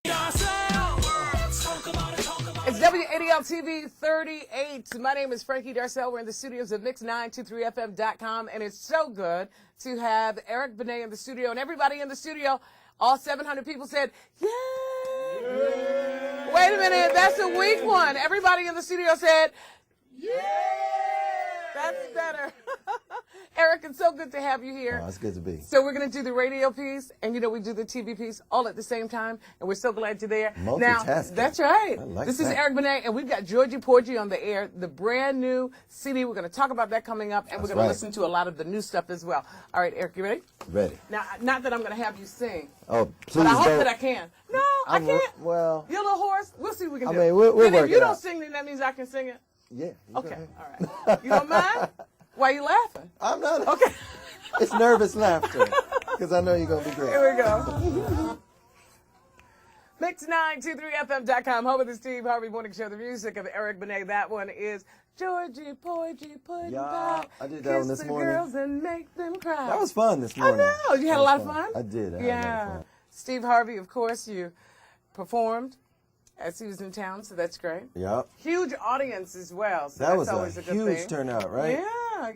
It's WADL-TV 38. My name is Frankie Darcell. We're in the studios of Mix923FM.com, and it's so good to have Eric Benet in the studio. And everybody in the studio, all 700 people said, yay! Yay! Wait a minute, that's a weak one. Everybody in the studio said, yay! That's better. Eric, it's so good to have you here. Oh, it's good to be. So we're going to do the radio piece, and we do the TV piece all at the same time, and we're so glad you're there. Multitasking. Now, that's right. I like this that. is Eric Benet, and we've got Georgie Porgy on the air, the brand new CD. We're going to talk about that coming up, and we're going to listen to a lot of the new stuff as well. All right, Eric, you ready? Ready. Now, not that I'm going to have you sing. Oh, please But I hope don't. that I can. No, I can't. Well, You're a little hoarse. We'll see what we can do. I mean, we'll and work if you it don't out. sing, then that means I can sing it. Yeah. Okay, all right. You don't mind? Why are you laughing? I'm not. Okay. It's nervous laughter because I know you're going to be great. Here we go. Mix923FM.com, home of the Steve Harvey Morning Show, the music of Eric Benet. That one is Georgie Porgy Pudding Pie. I did that one this morning. Kiss the girls and make them cry. That was fun this morning. I know. You had a lot of fun? I did. I had a lot Yeah. of fun. Steve Harvey, of course, you performed as he was in town, so that's great. Yep. Huge audience as well, so That that's was always a good huge thing. turnout, right?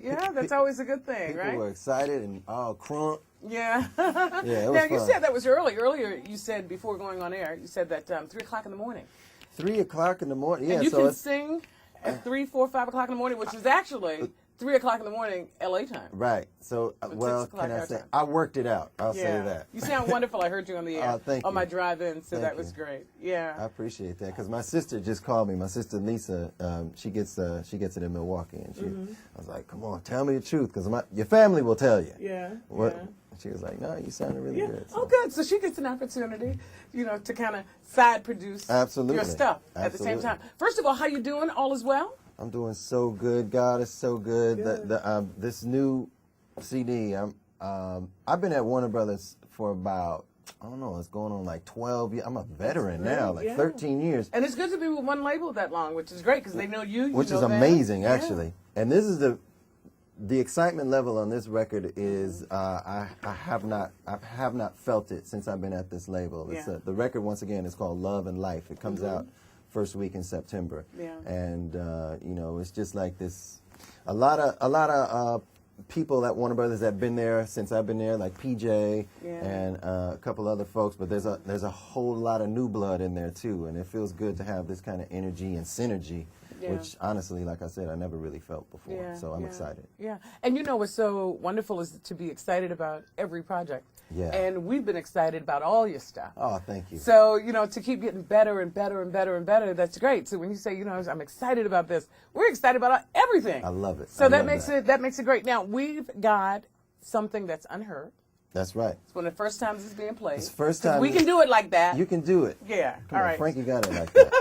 Yeah, that's always a good thing, People right? were excited and all crunk. Yeah. Yeah, it was Now, you fun. said that was early. Earlier, you said, before going on air, you said that 3 o'clock in the morning. 3 o'clock in the morning. Yeah, And you so can it's sing at 3, 4, 5 o'clock in the morning, which is actually 3 o'clock in the morning, LA time. right. So, well, 6 o'clock can I our say time. I worked it out? I'll say that. You sound wonderful. I heard you on the air Thank on you. my drive-in, so Thank that was you. great. I Yeah. appreciate that because my sister just called me. My sister Lisa, she gets it in Milwaukee, and I was like, "Come on, tell me the truth, because your family will tell you." Yeah. What? Yeah. She was like, "No, you sounded really Yeah. good." Oh, good. So she gets an opportunity, to kind of side produce Absolutely. your stuff at the same Absolutely. time. First of all, how you doing? All is well? I'm doing so good. God is so good. Good. This new CD, I've been at Warner Brothers for about, I don't know, it's going on like 12 years. I'm a veteran now, like 13 years. And it's good to be with one label that long, which is great because they know you. Which know is them. amazing, Yeah. actually. And this is the excitement level on this record is I have not felt it since I've been at this label. It's Yeah. the record, once again, is called Love and Life. It comes out first week in September. Yeah. And it's just like this. A lot of people at Warner Brothers that have been there since I've been there, like PJ and a couple other folks. But there's a whole lot of new blood in there too, and it feels good to have this kind of energy and synergy. Yeah. Which, honestly, like I said, I never really felt before. Yeah, So I'm yeah, excited. Yeah. And what's so wonderful is to be excited about every project. Yeah. And we've been excited about all your stuff. Oh, thank you. So, to keep getting better and better and better and better, that's great. So when you say, I'm excited about this, we're excited about everything. I love it. So I that love makes it great. Now, we've got something that's unheard. That's right. It's one of the first times it's being played. It's the first 'Cause time we can do it like that. You can do it. Yeah. Come all on, right. Frankie got it like that.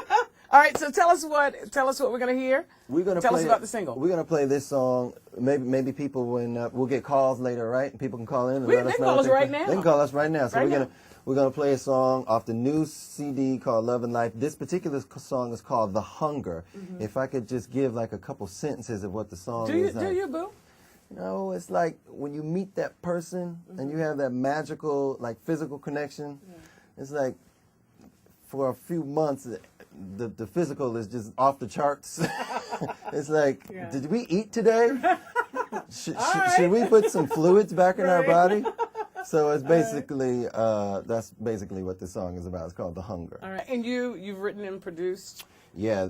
All right. So tell us what we're going to hear. We're gonna tell play us about the single. We're gonna play this song. Maybe people we'll get calls later, right? People can call in and let They us can know. call what us they right think. now. They can call us right now. So Right we're gonna play a song off the new CD called Love and Life. This particular song is called The Hunger. If I could just give like a couple sentences of what the song is. Do you, boo? It's like when you meet that person and you have that magical, like, physical connection. It's like for a few months, the physical is just off the charts. It's like, did we eat today? Should we put some fluids back in our body? So it's basically, that's basically what the song is about. It's called The Hunger. All right. And you've written and produced. Yeah,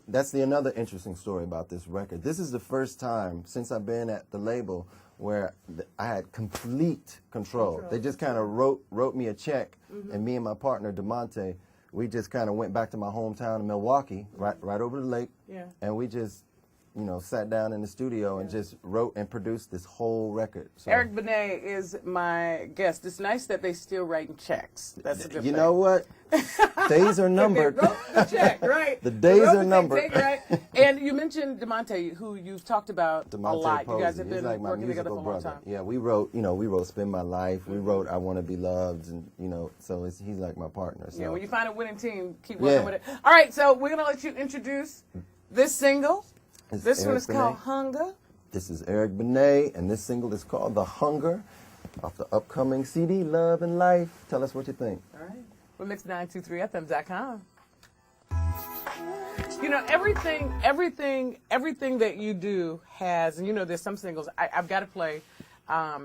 that's another interesting story about this record. This is the first time since I've been at the label where I had complete control. They just kind of wrote me a check, and me and my partner DeMonte, we just kind of went back to my hometown in Milwaukee, right over the lake, and we just sat down in the studio and just wrote and produced this whole record. So, Eric Benet is my guest. It's nice that they still writing checks. That's a good thing. you know what? Days are numbered. They wrote the check, right? The days They wrote are the numbered. check, right? And you mentioned DeMonte, who you've talked about a lot. You guys have He's been like my working together for musical a long brother. time. Yeah, we wrote Spend My Life. We wrote I Want to Be Loved, and so he's like my partner. So. Yeah, when you find a winning team, keep working with it. All right, so we're gonna let you introduce this single. This one is called Hunger. This is Eric Benet, and this single is called The Hunger, off the upcoming CD, Love and Life. Tell us what you think. All right. from mix923fm.com. You know, everything that you do has, and you know, there's some singles. I've got to play a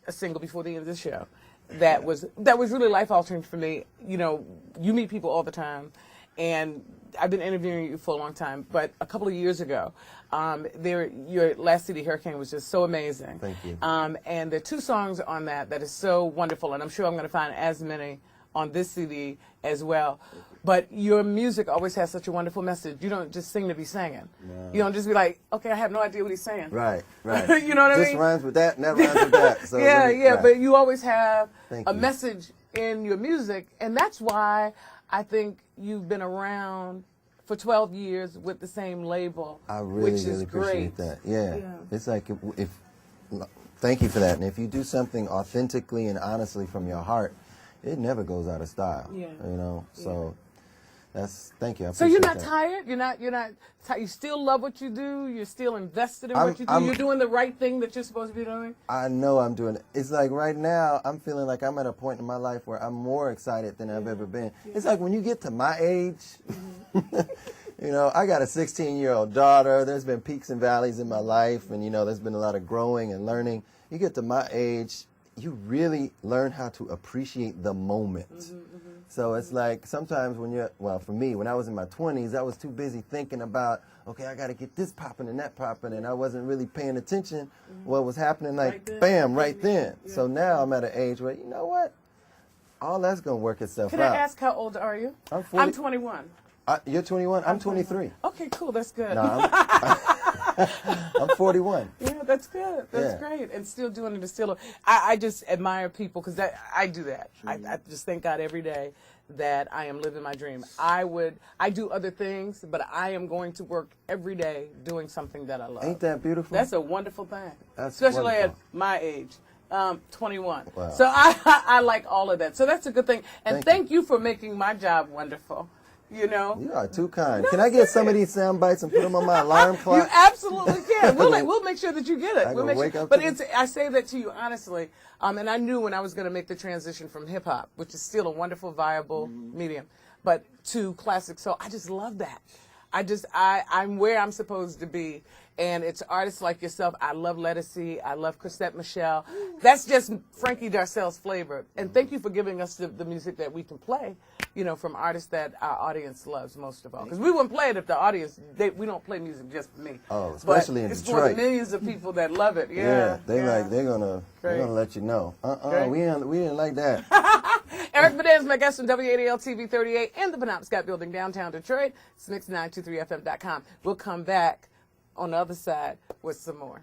single before the end of the show that was really life altering for me. You know, you meet people all the time, and I've been interviewing you for a long time. But a couple of years ago, your last CD, Hurricane, was just so amazing. Thank you. And there are 2 songs on that is so wonderful, and I'm sure I'm going to find as many on this CD as well. But your music always has such a wonderful message. You don't just sing to be singing. No. You don't just be like, okay, I have no idea what he's saying. Right. You know what I mean? This rhymes with that, and that rhymes with that. So yeah, right. but you always have Thank a you. message in your music, and that's why I think you've been around for 12 years with the same label, I really, which is really appreciate great. that. Yeah. It's like if thank you for that. And if you do something authentically and honestly from your heart, it never goes out of style. Yeah. You know. So thank you. I So you're appreciate not that. tired? You're not tired? You still love what you do? You're still invested in what you do? I'm- You're doing the right thing that you're supposed to be doing? I know I'm doing it. It's like right now, I'm feeling like I'm at a point in my life where I'm more excited than I've ever been. It's like when you get to my age, you know, I got a 16-year-old daughter. There's been peaks and valleys in my life, and, you know, there's been a lot of growing and learning. You get to my age, you really learn how to appreciate the moment. So it's like sometimes for me, when I was in my 20s, I was too busy thinking about, okay, I got to get this popping and that popping, and I wasn't really paying attention what was happening, like, Right then. bam, right then. Yeah. So now I'm at an age where, you know what? All that's going to work itself Can out. I ask how old are you? I'm 40. I'm 21. You're 21? I'm 23. Okay, cool. That's good. No, I'm 41. Yeah, that's good. That's great. And still doing it is still. I just admire people because I do that. I just thank God every day that I am living my dream. I do other things, but I am going to work every day doing something that I love. Ain't that beautiful? That's a wonderful thing. That's Especially wonderful. at my age. 21. Wow. So I like all of that. So that's a good thing. And Thank thank you for making my job wonderful. You know? You are too kind. No, Can I get some of serious. these sound bites and put them on my alarm clock? You absolutely can. We'll make sure that you get it. I We'll can make wake sure. up But to I say that to you honestly, and I knew when I was going to make the transition from hip hop, which is still a wonderful, viable medium, but to classic soul. I just love that. I'm where I'm supposed to be. And it's artists like yourself. I love Lettucey. I love Chrisette Michelle. That's just Frankie Darcell's flavor. And thank you for giving us the music that we can play, you know, from artists that our audience loves most of all. Because we wouldn't play it if the audience, we don't play music just for me. Oh, especially but in it's Detroit. for the millions of people that love it. Yeah. They're gonna Great. let you know. Great. We didn't like that. Eric Benet is my guest from WADL TV 38 in the Penobscot Building, downtown Detroit. It's mix923fm.com. We'll come back on the other side with some more.